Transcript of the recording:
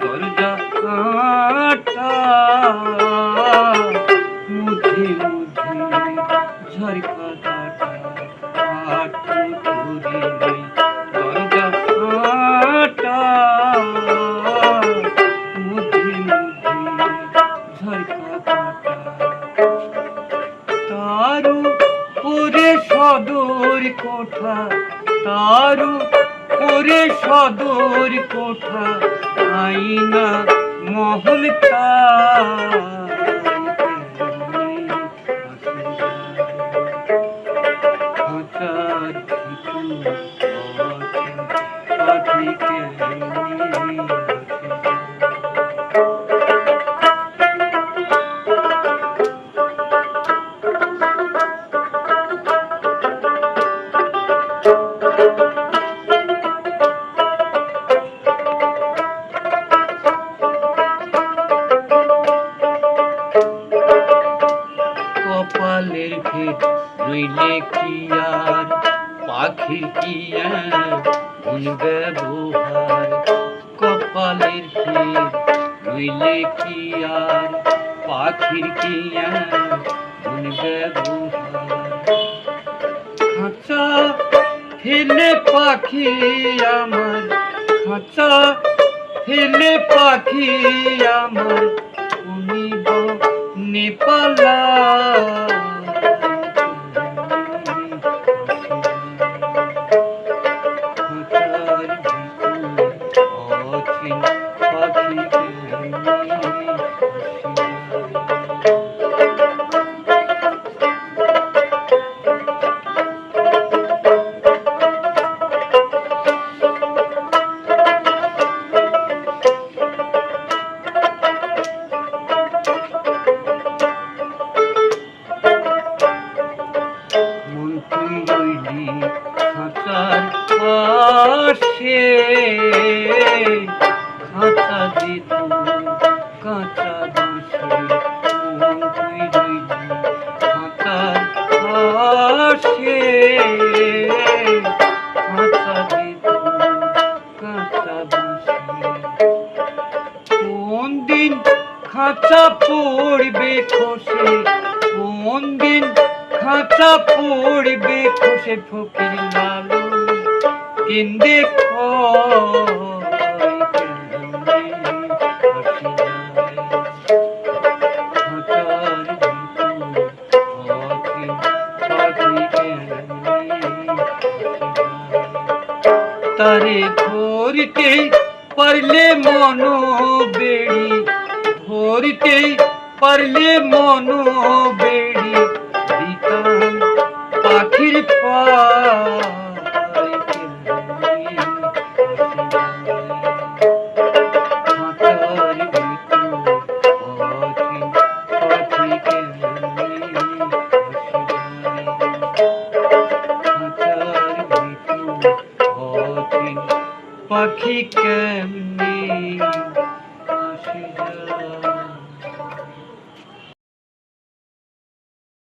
দরজা আটা মুঠে মুঠে ঝরকা কাটা দরজা আটা মুঠে মুঠে ঝরকা কাটা তারু পরে সদর কোঠা তারু ওরে সদর কোঠা আইনা মহলটা কপালের ভেদ রইলে কি আর পাখির কি গুণ ব্যবহার কপালের ভেদ রইলে কি আর পাখির কি গুণ ব্যবহার খাঁচা ফেলে পাখি আমার খাঁচা ফেলে পাখি আমার উনিব নেপালা খাঁচার পাশে খাঁচা দিত কাঁচা বাঁশে তুই রইলি খাঁচার পাশে খাঁচা দিত কাঁচা বাঁশে কোন দিন খাঁচা পড়বে খসে কোন দিন খাঁচা পড়বে খসে ফকির লালু কেন্দে তারে ধরতে পারলে মন বেড়ি ধরতে পারলে মন বেড়ি দিতাম পাখির পা